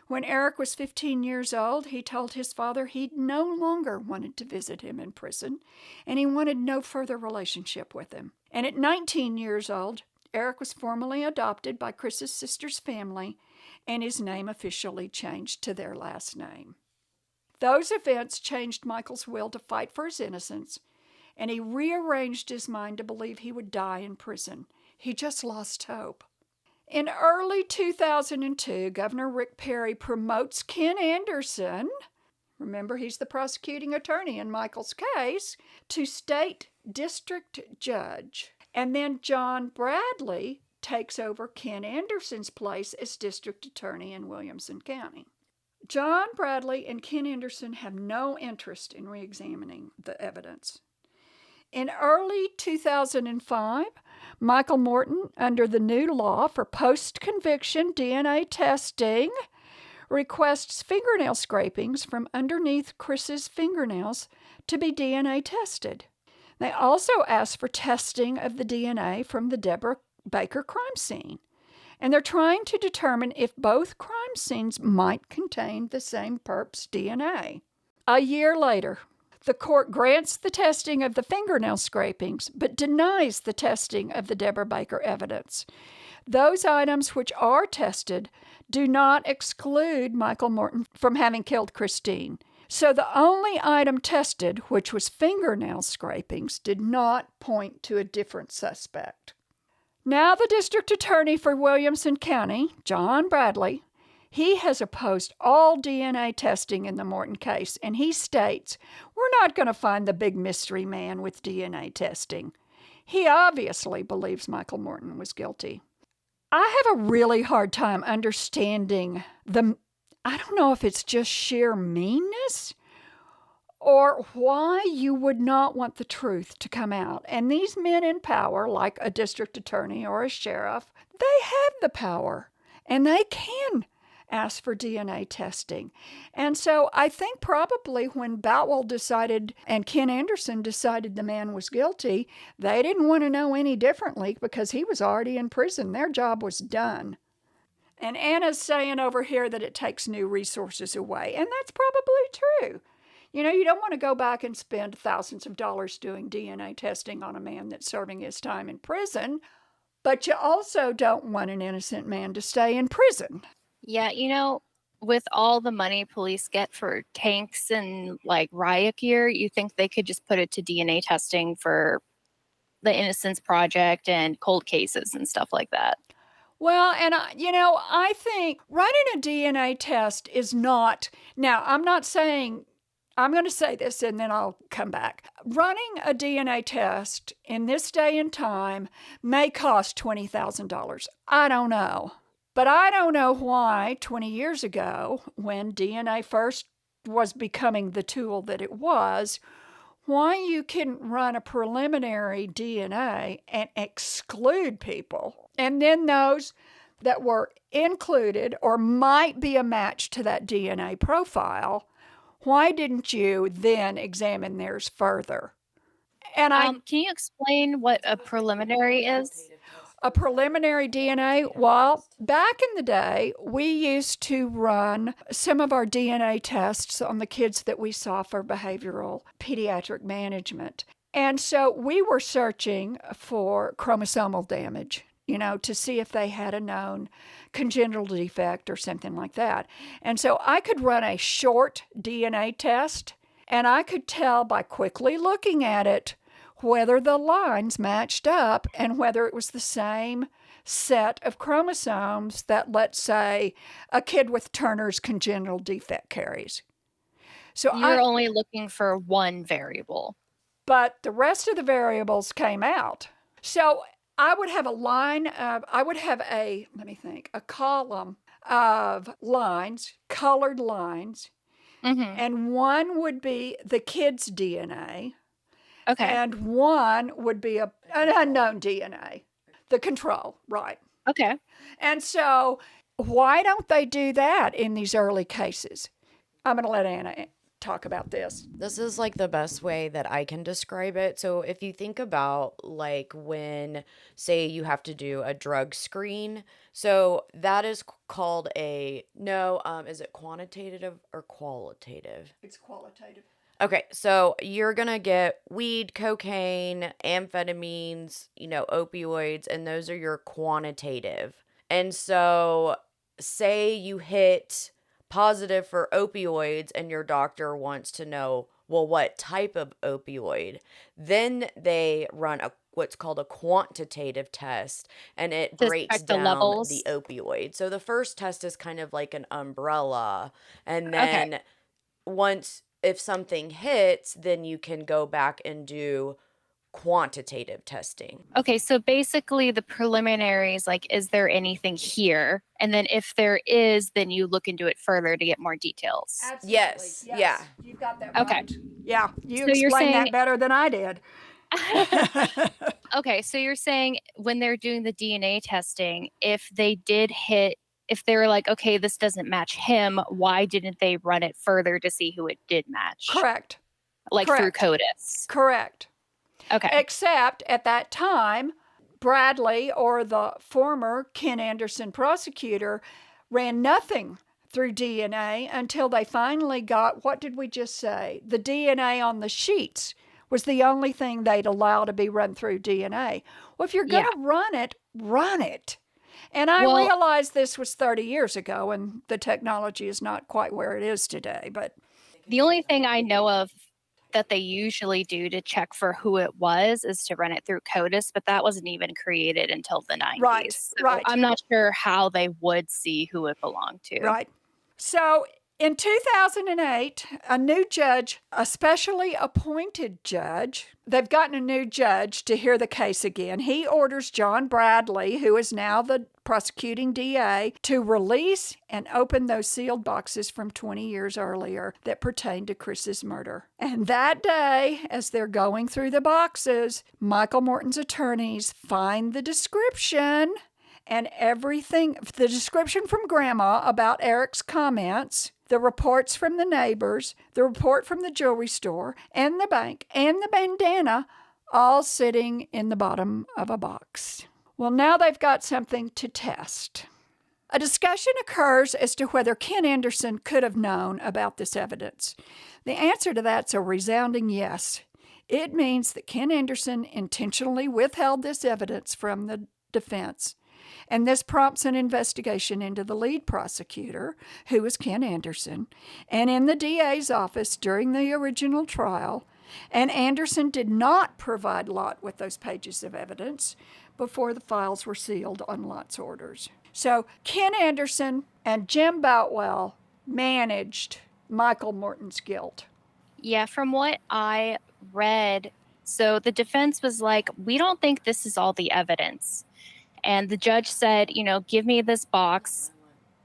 When Eric was 15 years old, he told his father he no longer wanted to visit him in prison, and he wanted no further relationship with him. And at 19 years old, Eric was formally adopted by Chris's sister's family, and his name officially changed to their last name. Those events changed Michael's will to fight for his innocence, and he rearranged his mind to believe he would die in prison. He just lost hope. In early 2002, Governor Rick Perry promotes Ken Anderson, remember he's the prosecuting attorney in Michael's case, to state district judge. And then John Bradley takes over Ken Anderson's place as district attorney in Williamson County. John Bradley and Ken Anderson have no interest in reexamining the evidence. In early 2005, Michael Morton, under the new law for post-conviction DNA testing, requests fingernail scrapings from underneath Chris's fingernails to be DNA tested. They also ask for testing of the DNA from the Deborah Baker crime scene, and they're trying to determine if both crime scenes might contain the same perp's DNA. A year later, the court grants the testing of the fingernail scrapings, but denies the testing of the Deborah Baker evidence. Those items which are tested do not exclude Michael Morton from having killed Christine. So the only item tested, which was fingernail scrapings, did not point to a different suspect. Now the district attorney for Williamson County, John Bradley, he has opposed all DNA testing in the Morton case, and he states, "We're not going to find the big mystery man with DNA testing." He obviously believes Michael Morton was guilty. I have a really hard time understanding I don't know if it's just sheer meanness or why you would not want the truth to come out. And these men in power, like a district attorney or a sheriff, they have the power and they can ask for DNA testing. And so I think probably when Boutwell decided and Ken Anderson decided the man was guilty, they didn't want to know any differently because he was already in prison. Their job was done. And Anna's saying over here that it takes new resources away, and that's probably true. You know, you don't want to go back and spend thousands of dollars doing DNA testing on a man that's serving his time in prison, but you also don't want an innocent man to stay in prison. Yeah, with all the money police get for tanks and like riot gear, you think they could just put it to DNA testing for the Innocence Project and cold cases and stuff like that. Well, and I think running a DNA test is not, now, I'm not saying, I'm going to say this and then I'll come back. Running a DNA test in this day and time may cost $20,000. I don't know. But I don't know why 20 years ago, when DNA first was becoming the tool that it was, why you couldn't run a preliminary DNA and exclude people. And then those that were included or might be a match to that DNA profile, why didn't you then examine theirs further? And Can you explain what a preliminary is? a preliminary DNA, well, back in the day, we used to run some of our DNA tests on the kids that we saw for behavioral pediatric management. And so we were searching for chromosomal damage, to see if they had a known congenital defect or something like that. And so I could run a short DNA test, and I could tell by quickly looking at it whether the lines matched up and whether it was the same set of chromosomes that, let's say, a kid with Turner's congenital defect carries. So You're only looking for one variable. But the rest of the variables came out. So I would have a column of lines, colored lines, and one would be the kid's DNA. Okay. And one would be an unknown DNA, the control, right? Okay. And so why don't they do that in these early cases? I'm going to let Anna talk about this. This is like the best way that I can describe it. So if you think about like when, say, you have to do a drug screen, so that is called is it quantitative or qualitative? It's qualitative. Okay, so you're gonna get weed, cocaine, amphetamines, opioids, and those are your quantitative. And so, say you hit positive for opioids and your doctor wants to know, well, what type of opioid? Then they run what's called a quantitative test, and it Just breaks check the down levels. the opioid. So the first test is kind of like an umbrella, and Okay. then if something hits, then you can go back and do quantitative testing. Okay, so basically the preliminaries, like, is there anything here? And then if there is, then you look into it further to get more details. Absolutely. Yes, yeah. You've got that Okay. right. Yeah, you So you're explained saying- that better than I did. Okay, so you're saying when they're doing the DNA testing, if they were like, okay, this doesn't match him, why didn't they run it further to see who it did match? Correct. Like through CODIS. Correct. Okay. Except at that time, Bradley, or the former Ken Anderson prosecutor, ran nothing through DNA until they finally got, what did we just say? The DNA on the sheets was the only thing they'd allow to be run through DNA. Well, if you're going to run it, run it. And I realized this was 30 years ago and the technology is not quite where it is today. But the only thing I know of that they usually do to check for who it was is to run it through CODIS, but that wasn't even created until the 90s. Right, So right. I'm not sure how they would see who it belonged to. Right. So In 2008, a new judge, a specially appointed judge, they've gotten a new judge to hear the case again. He orders John Bradley, who is now the prosecuting DA, to release and open those sealed boxes from 20 years earlier that pertained to Chris's murder. And that day, as they're going through the boxes, Michael Morton's attorneys find the description and everything, the description from Grandma about Eric's comments, the reports from the neighbors, the report from the jewelry store, and the bank, and the bandana, all sitting in the bottom of a box. Well, now they've got something to test. A discussion occurs as to whether Ken Anderson could have known about this evidence. The answer to that's a resounding yes. It means that Ken Anderson intentionally withheld this evidence from the defense. And this prompts an investigation into the lead prosecutor, who was Ken Anderson, and in the DA's office during the original trial. And Anderson did not provide Lott with those pages of evidence before the files were sealed on Lott's orders. So Ken Anderson and Jim Boutwell managed Michael Morton's guilt. Yeah, from what I read, so the defense was like, we don't think this is all the evidence. And the judge said, give me this box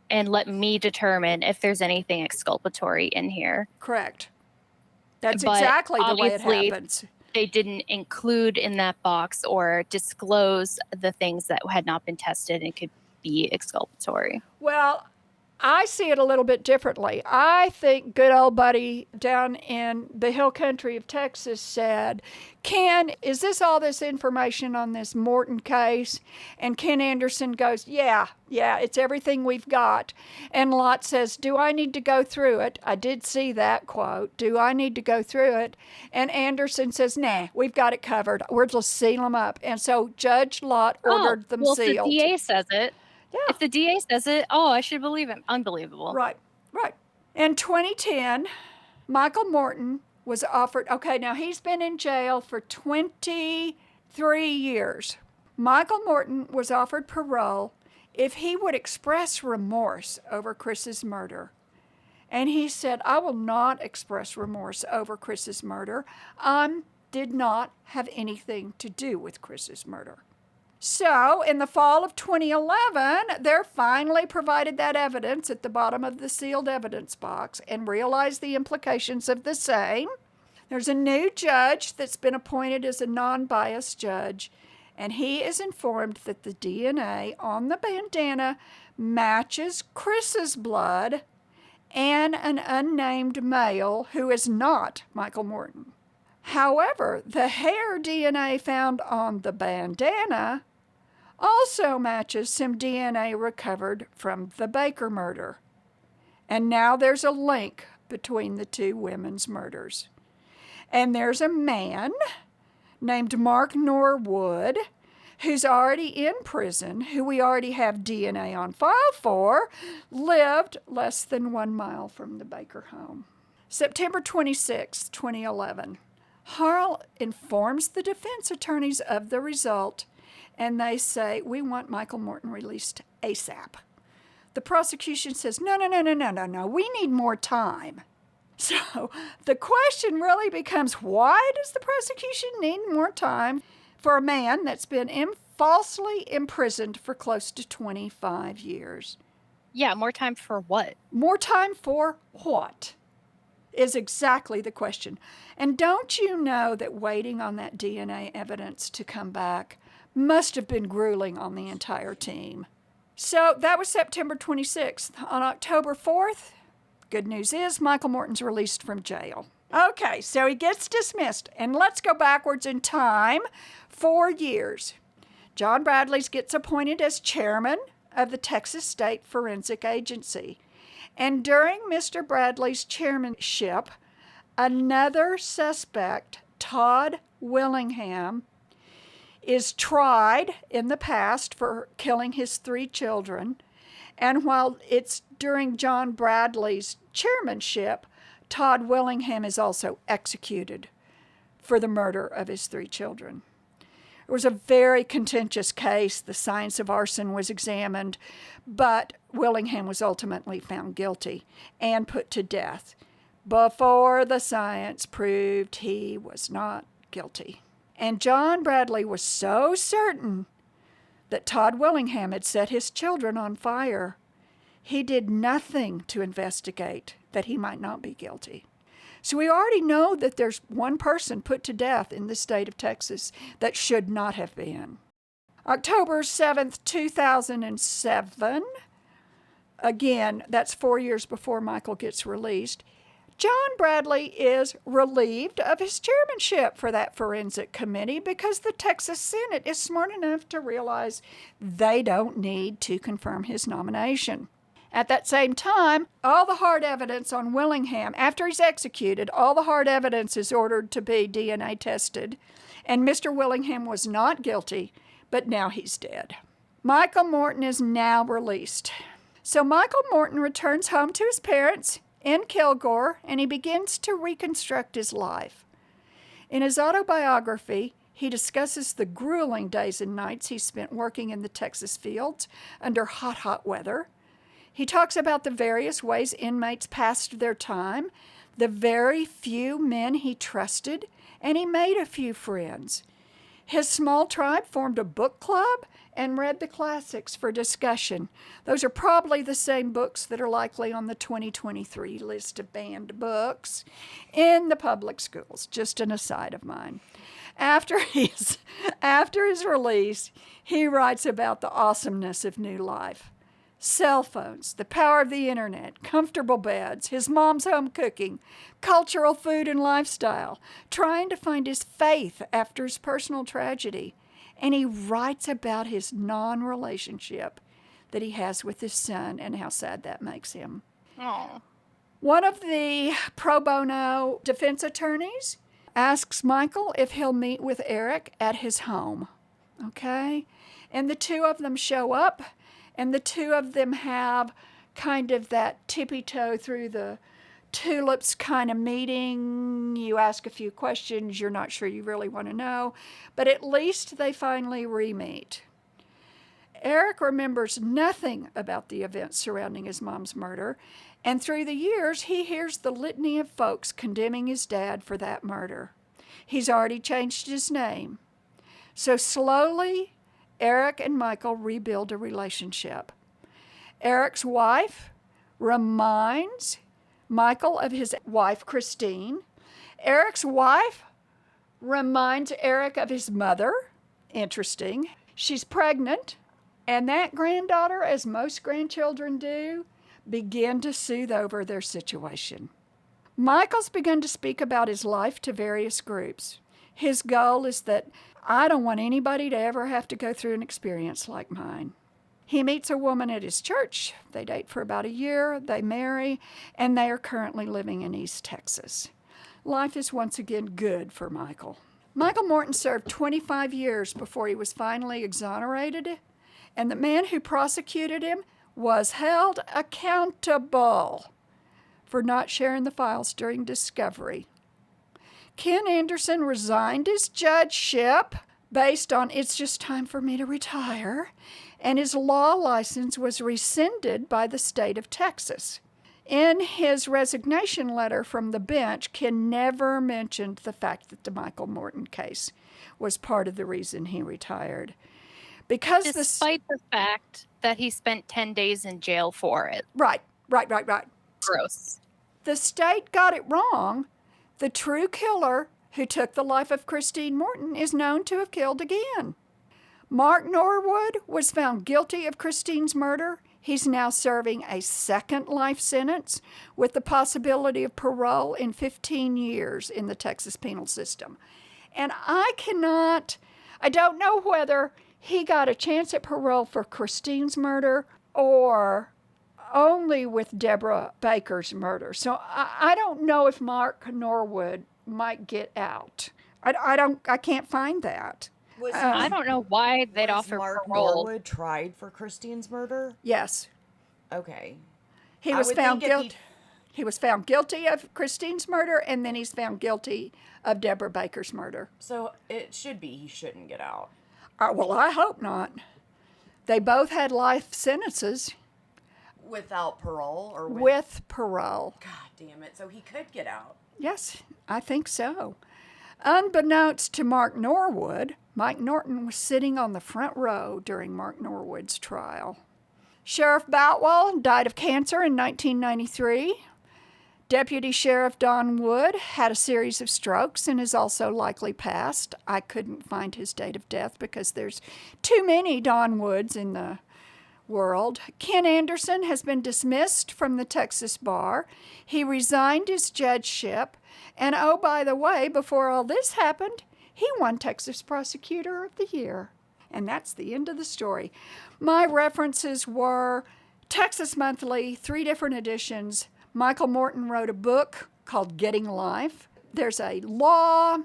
and let me determine if there's anything exculpatory in here. Correct. That's But exactly the way it obviously, happens. They didn't include in that box or disclose the things that had not been tested and could be exculpatory. Well, I see it a little bit differently. I think good old buddy down in the hill country of Texas said, Ken, is this all this information on this Morton case? And Ken Anderson goes, yeah, it's everything we've got. And Lott says, do I need to go through it? I did see that quote. Do I need to go through it? And Anderson says, nah, we've got it covered. We'll just seal them up. And so Judge Lott ordered them sealed. Well, if the DA says it. Yeah. If the DA says it, I should believe him. Unbelievable. Right. In 2010, Michael Morton was offered, now he's been in jail for 23 years. Michael Morton was offered parole if he would express remorse over Chris's murder. And he said, I will not express remorse over Chris's murder. I did not have anything to do with Chris's murder. So, in the fall of 2011, they're finally provided that evidence at the bottom of the sealed evidence box and realized the implications of the same. There's a new judge that's been appointed as a non-biased judge, and he is informed that the DNA on the bandana matches Chris's blood and an unnamed male who is not Michael Morton. However, the hair DNA found on the bandana also matches some DNA recovered from the Baker murder. And now there's a link between the two women's murders. And there's a man named Mark Norwood who's already in prison, who we already have DNA on file for, lived less than 1 mile from the Baker home. September 26, 2011. Harl informs the defense attorneys of the result, and they say, we want Michael Morton released ASAP. The prosecution says, no, we need more time. So the question really becomes, why does the prosecution need more time for a man that's been falsely imprisoned for close to 25 years? Yeah, more time for what? More time for what? Is exactly the question. And don't you know that waiting on that DNA evidence to come back must have been grueling on the entire team? So that was September 26th. On October 4th, good news is Michael Morton's released from jail. Okay, so he gets dismissed. And let's go backwards in time 4 years. John Bradley gets appointed as chairman of the Texas State Forensic Agency. And during Mr. Bradley's chairmanship, another suspect, Todd Willingham, is tried in the past for killing his 3 children. And while it's during John Bradley's chairmanship, Todd Willingham is also executed for the murder of his 3 children. It was a very contentious case. The science of arson was examined, but Willingham was ultimately found guilty and put to death before the science proved he was not guilty. And John Bradley was so certain that Todd Willingham had set his children on fire, he did nothing to investigate that he might not be guilty. So we already know that there's one person put to death in the state of Texas that should not have been. October 7th, 2007, again, that's 4 years before Michael gets released, John Bradley is relieved of his chairmanship for that forensic committee because the Texas Senate is smart enough to realize they don't need to confirm his nomination. At that same time, all the hard evidence on Willingham, after he's executed, all the hard evidence is ordered to be DNA tested, and Mr. Willingham was not guilty, but now he's dead. Michael Morton is now released. So Michael Morton returns home to his parents in Kilgore, and he begins to reconstruct his life. In his autobiography, he discusses the grueling days and nights he spent working in the Texas fields under hot weather. He talks about the various ways inmates passed their time, the very few men he trusted, and he made a few friends. His small tribe formed a book club and read the classics for discussion. Those are probably the same books that are likely on the 2023 list of banned books in the public schools, just an aside of mine. After his release, he writes about the awesomeness of new life. Cell phones, the power of the internet, comfortable beds, his mom's home cooking, cultural food and lifestyle, trying to find his faith after his personal tragedy. And he writes about his non-relationship that he has with his son and how sad that makes him. Aww. One of the pro bono defense attorneys asks Michael if he'll meet with Eric at his home. Okay? And the two of them show up. And the two of them have kind of that tippy-toe through the tulips kind of meeting. You ask a few questions you're not sure you really want to know, but at least they finally re-meet. Eric remembers nothing about the events surrounding his mom's murder, and through the years, he hears the litany of folks condemning his dad for that murder. He's already changed his name. So slowly, Eric and Michael rebuild a relationship. Eric's wife reminds Michael of his wife, Christine. Eric's wife reminds Eric of his mother. Interesting. She's pregnant, and that granddaughter, as most grandchildren do, begin to soothe over their situation. Michael's begun to speak about his life to various groups. His goal is that I don't want anybody to ever have to go through an experience like mine. He meets a woman at his church. They date for about a year. They marry, and they are currently living in East Texas. Life is once again good for Michael. Michael Morton served 25 years before he was finally exonerated, and the man who prosecuted him was held accountable for not sharing the files during discovery. Ken Anderson resigned his judgeship based on it's just time for me to retire, and his law license was rescinded by the state of Texas. In his resignation letter from the bench, Ken never mentioned the fact that the Michael Morton case was part of the reason he retired. Because Despite the fact that he spent 10 days in jail for it. Right. Gross. The state got it wrong. The true killer who took the life of Christine Morton is known to have killed again. Mark Norwood was found guilty of Christine's murder. He's now serving a second life sentence with the possibility of parole in 15 years in the Texas penal system. And I don't know whether he got a chance at parole for Christine's murder or only with Deborah Baker's murder. So I don't know if Mark Norwood might get out. I can't find that. I don't know why they'd offer Mark parole. Norwood tried for Christine's murder? Yes. Okay. He was found guilty. He was found guilty of Christine's murder, and then he's found guilty of Deborah Baker's murder. So it should be he shouldn't get out. Well, I hope not. They both had life sentences Without parole or with parole. God damn it. So he could get out. Yes, I think so. Unbeknownst to Mark Norwood, Mike Norton was sitting on the front row during Mark Norwood's trial. Sheriff Boutwell died of cancer in 1993. Deputy Sheriff Don Wood had a series of strokes and is also likely passed. I couldn't find his date of death because there's too many Don Woods in the world. Ken Anderson has been dismissed from the Texas bar. He resigned his judgeship. And oh, by the way, before all this happened, he won Texas Prosecutor of the Year. And that's the end of the story. My references were Texas Monthly, 3 different editions. Michael Morton wrote a book called Getting Life. There's a law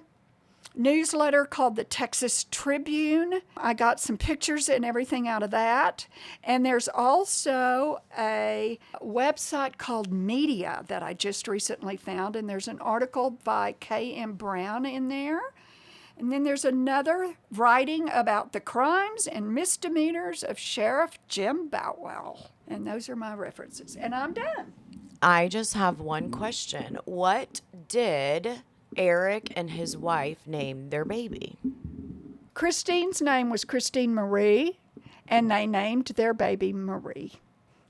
newsletter called the Texas Tribune. I got some pictures and everything out of that. And there's also a website called Media that I just recently found, and there's an article by K.M. Brown in there. And then there's another writing about the crimes and misdemeanors of Sheriff Jim Boutwell. And those are my references. And I'm done. I just have one question. What did Eric and his wife name their baby? Christine's name was Christine Marie, and they named their baby Marie.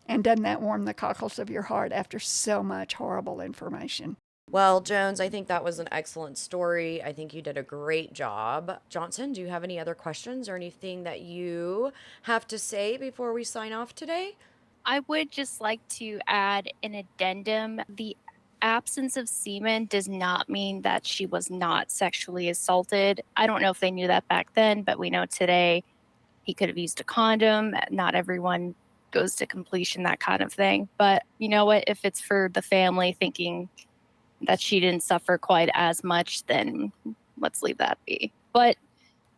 And doesn't that warm the cockles of your heart after so much horrible information? Well, Jones, I think that was an excellent story. I think you did a great job. Johnson, do you have any other questions or anything that you have to say before we sign off today? I would just like to add an addendum. The absence of semen does not mean that she was not sexually assaulted. I don't know if they knew that back then, but we know today he could have used a condom. Not everyone goes to completion, that kind of thing. But you know what? If it's for the family thinking that she didn't suffer quite as much, then let's leave that be. But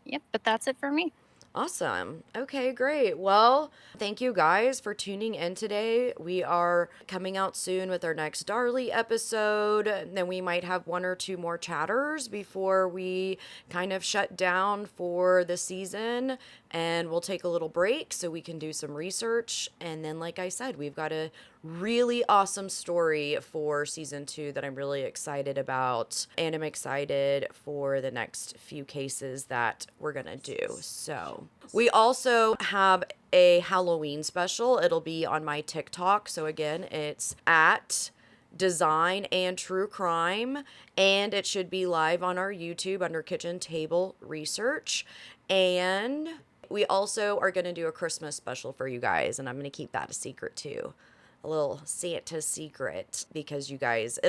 yep, but that's it for me. Awesome. Okay, great. Well, thank you guys for tuning in today. We are coming out soon with our next Darley episode. Then we might have 1 or 2 more chatters before we kind of shut down for the season. And we'll take a little break so we can do some research. And then, like I said, we've got a really awesome story for season 2 that I'm really excited about. And I'm excited for the next few cases that we're going to do. So we also have a Halloween special. It'll be on my TikTok. So again, it's at Design and True Crime, and it should be live on our YouTube under Kitchen Table Research. And we also are going to do a Christmas special for you guys, and I'm going to keep that a secret too. A little Santa secret, because you guys,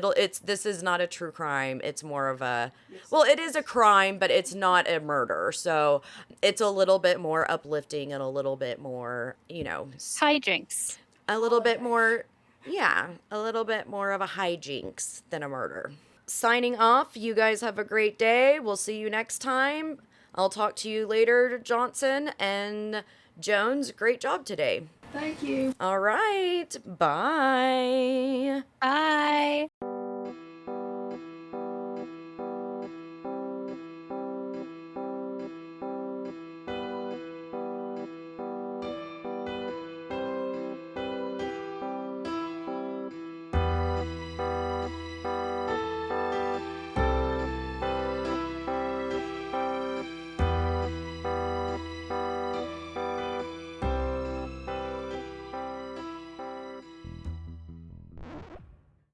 this is not a true crime. It's more of a, well, it is a crime, but it's not a murder. So it's a little bit more uplifting and a little bit more, Hijinks. a little bit more, a little bit more of a hijinks than a murder. Signing off. You guys have a great day. We'll see you next time. I'll talk to you later, Johnson and Jones. Great job today. Thank you. All right. Bye. Bye.